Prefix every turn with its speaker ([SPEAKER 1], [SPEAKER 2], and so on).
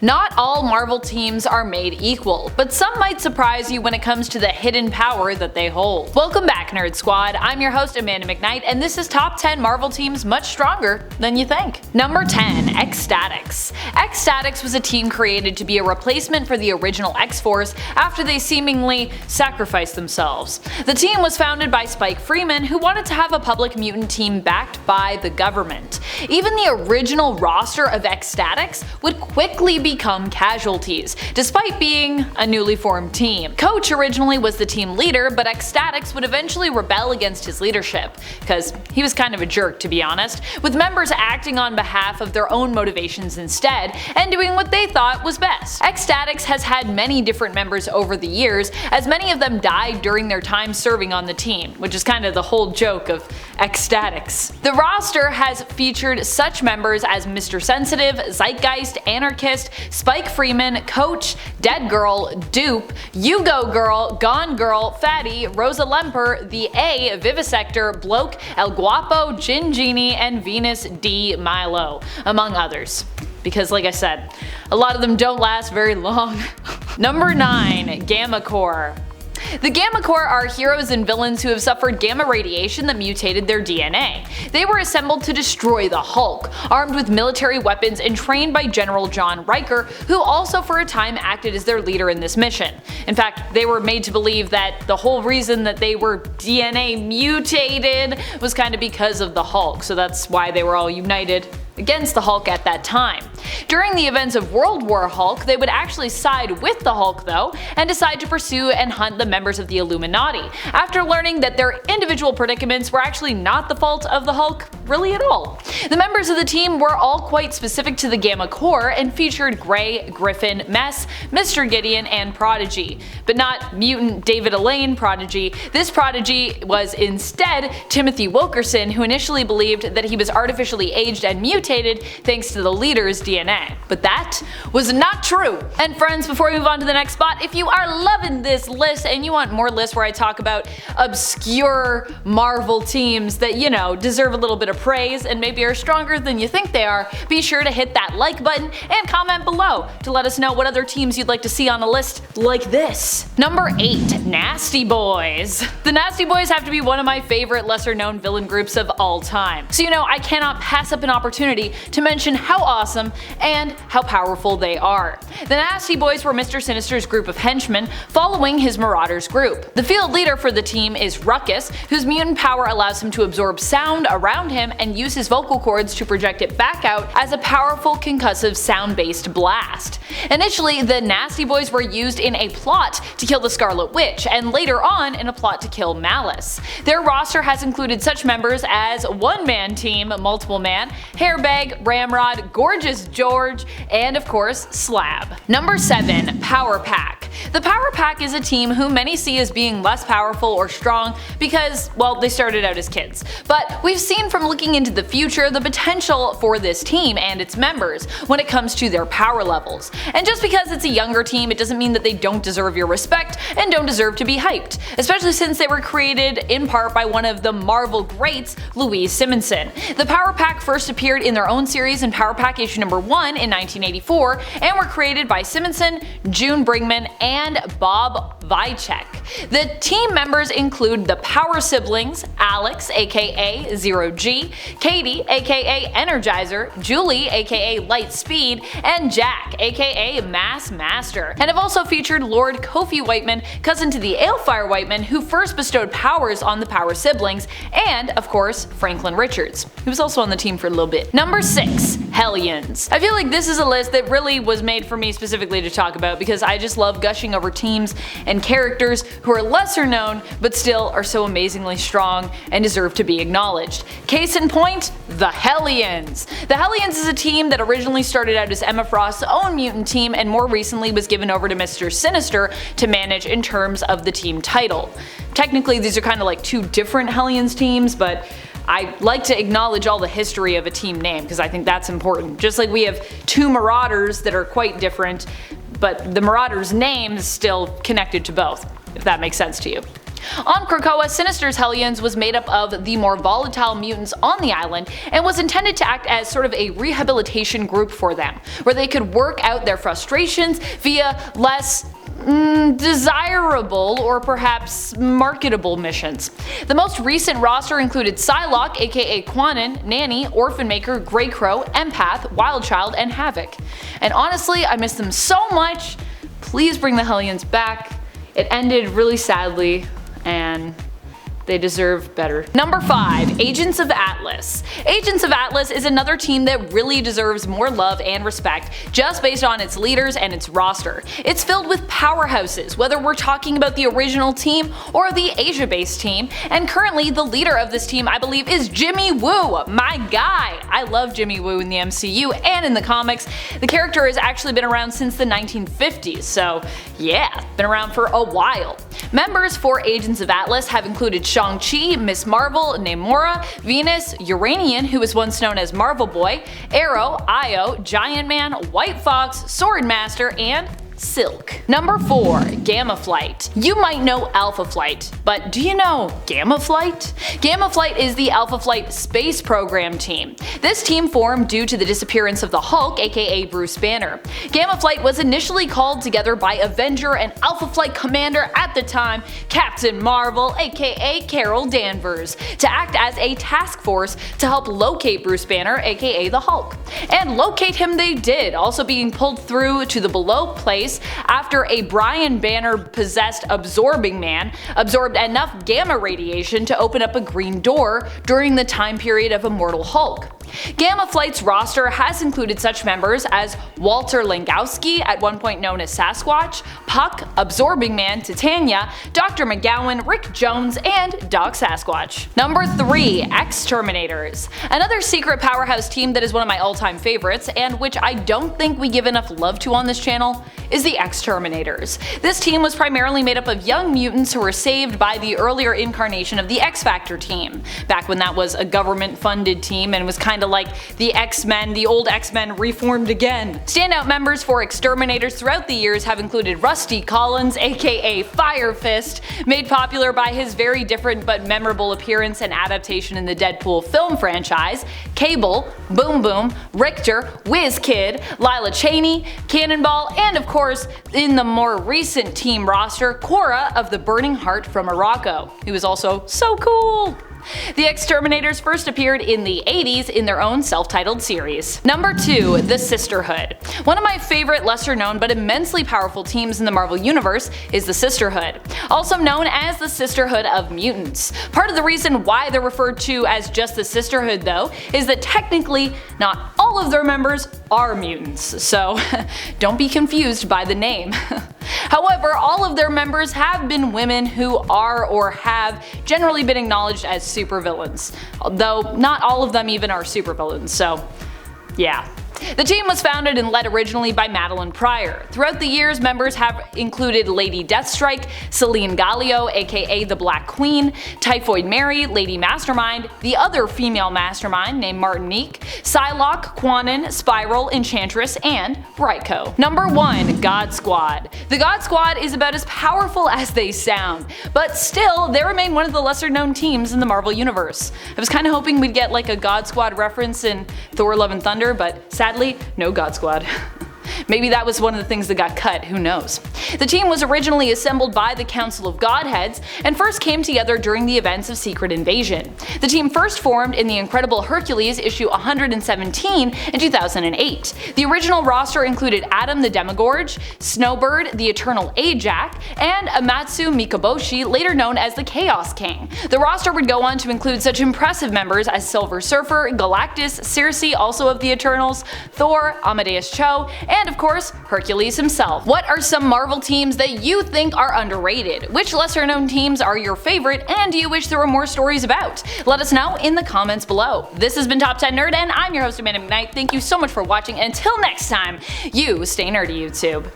[SPEAKER 1] Not all Marvel teams are made equal, but some might surprise you when it comes to the hidden power that they hold. Welcome back, Nerd Squad. I'm your host Amanda McKnight, and this is Top 10 Marvel teams much stronger than you think. Number 10. X-Statix. X-Statix was a team created to be a replacement for the original X-Force after they seemingly sacrificed themselves. The team was founded by Spike Freeman, who wanted to have a public mutant team backed by the government. Even the original roster of X-Statix would quickly become casualties, despite being a newly formed team. Coach originally was the team leader, but X-Statix would eventually rebel against his leadership, because he was kind of a jerk, to be honest, with members acting on behalf of their own motivations instead, and doing what they thought was best. X-Statix has had many different members over the years, as many of them died during their time serving on the team, which is kind of the whole joke of X-Statix. The roster has featured such members as Mr. Sensitive, Zeitgeist, Anarchist, Spike Freeman, Coach, Dead Girl, Dupe, You Go Girl, Gone Girl, Fatty, Rosa Lemper, The A, Vivisector, Bloke, El Guapo, Gin Genie, and Venus D. Milo, among others. Because like I said, a lot of them don't last very long. Number 9. Gamma Corps. The Gamma Corps are heroes and villains who have suffered gamma radiation that mutated their DNA. They were assembled to destroy the Hulk, armed with military weapons and trained by General John Riker, who also for a time acted as their leader in this mission. In fact, they were made to believe that the whole reason that they were DNA mutated was kind of because of the Hulk, so that's why they were all united against the Hulk at that time. During the events of World War Hulk, they would actually side with the Hulk though, and decide to pursue and hunt the members of the Illuminati, after learning that their individual predicaments were actually not the fault of the Hulk really at all. The members of the team were all quite specific to the Gamma Corps and featured Grey, Griffin, Mess, Mr. Gideon, and Prodigy, but not mutant David Elaine Prodigy. This Prodigy was instead Timothy Wilkerson, who initially believed that he was artificially aged and mutated thanks to the leader's DNA. But that was not true. And friends, before we move on to the next spot, if you are loving this list and you want more lists where I talk about obscure Marvel teams that, you know, deserve a little bit of praise and maybe are stronger than you think they are, be sure to hit that like button and comment below to let us know what other teams you'd like to see on a list like this. Number 8. Nasty Boys. The Nasty Boys have to be one of my favorite lesser known villain groups of all time. So you know, I cannot pass up an opportunity to mention how awesome and how powerful they are. The Nasty Boys were Mr. Sinister's group of henchmen following his Marauders group. The field leader for the team is Ruckus, whose mutant power allows him to absorb sound around him and use his vocal cords to project it back out as a powerful concussive sound-based blast. Initially, the Nasty Boys were used in a plot to kill the Scarlet Witch, and later on in a plot to kill Malice. Their roster has included such members as One Man Team, Multiple Man, Hairbag, Ramrod, Gorgeous George, and of course Slab. Number 7. Power Pack. The Power Pack is a team who many see as being less powerful or strong because, well, they started out as kids. But we've seen from looking into the future the potential for this team and its members when it comes to their power levels. And just because it's a younger team, it doesn't mean that they don't deserve your respect and don't deserve to be hyped, especially since they were created in part by one of the Marvel greats, Louise Simonson. The Power Pack first appeared in their own series in Power Pack issue number 1 in 1984 and were created by Simonson, June Brigman, and Bob Vychek. The team members include the Power Siblings, Alex aka Zero G, Katie aka Energizer, Julie aka Light Speed, and Jack aka Mass Master, and have also featured Lord Kofi Whiteman, cousin to the Alefire Whiteman, who first bestowed powers on the Power Siblings, and of course Franklin Richards, who was also on the team for a little bit. Number 6. Hellions. I feel like this is a list that really was made for me specifically to talk about because I just love gushing over teams and characters who are lesser known but still are so amazingly strong and deserve to be acknowledged. Case in point, the Hellions. The Hellions is a team that originally started out as Emma Frost's own mutant team and more recently was given over to Mr. Sinister to manage in terms of the team title. Technically these are kind of like two different Hellions teams, but I like to acknowledge all the history of a team name because I think that's important. Just like we have two Marauders that are quite different, but the Marauders name is still connected to both, if that makes sense to you. On Krakoa, Sinister's Hellions was made up of the more volatile mutants on the island and was intended to act as sort of a rehabilitation group for them, where they could work out their frustrations via less desirable or perhaps marketable missions. The most recent roster included Psylocke, aka Quanon, Nanny, Orphan Maker, Grey Crow, Empath, Wildchild, and Havoc. And honestly, I miss them so much. Please bring the Hellions back. It ended really sadly, and they deserve better. Number 5. Agents of Atlas. Agents of Atlas is another team that really deserves more love and respect just based on its leaders and its roster. It's filled with powerhouses, whether we're talking about the original team or the Asia-based team, and currently the leader of this team I believe is Jimmy Woo, my guy! I love Jimmy Woo in the MCU and in the comics. The character has actually been around since the 1950s, so yeah, been around for a while. Members for Agents of Atlas have included Shang-Chi, Miss Marvel, Namora, Venus, Uranian, who was once known as Marvel Boy, Arrow, Io, Giant Man, White Fox, Swordmaster, and Silk. Number 4. Gamma Flight. You might know Alpha Flight, but do you know Gamma Flight? Gamma Flight is the Alpha Flight space program team. This team formed due to the disappearance of the Hulk, aka Bruce Banner. Gamma Flight was initially called together by Avenger and Alpha Flight commander at the time, Captain Marvel, aka Carol Danvers, to act as a task force to help locate Bruce Banner, aka the Hulk. And locate him they did, also being pulled through to the below place after a Brian Banner possessed absorbing man absorbed enough gamma radiation to open up a green door during the time period of Immortal Hulk. Gamma Flight's roster has included such members as Walter Langowski, at one point known as Sasquatch, Puck, Absorbing Man, Titania, Dr. McGowan, Rick Jones, and Doc Sasquatch. Number 3. X-Terminators. Another secret powerhouse team that is one of my all-time favorites, and which I don't think we give enough love to on this channel, is the X-Terminators. This team was primarily made up of young mutants who were saved by the earlier incarnation of the X-Factor team, back when that was a government-funded team and was kind of like the X-Men, the old X-Men reformed again. Standout members for X-Terminators throughout the years have included Rusty Collins, aka Fire Fist, made popular by his very different but memorable appearance and adaptation in the Deadpool film franchise, Cable, Boom Boom, Richter, Whiz Kid, Lila Cheney, Cannonball, and of course, in the more recent team roster, Cora of the Burning Heart from Morocco, who is also so cool. The X-Terminators first appeared in the 80s in their own self-titled series. Number 2. The Sisterhood. One of my favorite lesser known but immensely powerful teams in the Marvel Universe is the Sisterhood, also known as the Sisterhood of Mutants. Part of the reason why they're referred to as just the Sisterhood though, is that technically not all of their members are mutants, so don't be confused by the name. However, all of their members have been women who are or have generally been acknowledged as supervillains, though not all of them even are supervillains, so yeah. The team was founded and led originally by Madeline Pryor. Throughout the years, members have included Lady Deathstrike, Celine Gallio, aka the Black Queen, Typhoid Mary, Lady Mastermind, the other female mastermind named Martinique, Psylocke, Quanon, Spiral, Enchantress, and Brightco. Number 1. God Squad. The God Squad is about as powerful as they sound, but still, they remain one of the lesser known teams in the Marvel Universe. I was kinda hoping we'd get like a God Squad reference in Thor: Love and Thunder, but sadly, no God Squad. Maybe that was one of the things that got cut, who knows. The team was originally assembled by the Council of Godheads and first came together during the events of Secret Invasion. The team first formed in the Incredible Hercules issue 117 in 2008. The original roster included Adam the Demogorge, Snowbird, the Eternal Ajax, and Amatsu Mikaboshi, later known as the Chaos King. The roster would go on to include such impressive members as Silver Surfer, Galactus, Circe, also of the Eternals, Thor, Amadeus Cho, and of course, Hercules himself. What are some Marvel teams that you think are underrated? Which lesser known teams are your favorite, and do you wish there were more stories about? Let us know in the comments below. This has been Top 10 Nerd, and I'm your host Amanda McKnight. Thank you so much for watching, and until next time, you stay nerdy, YouTube.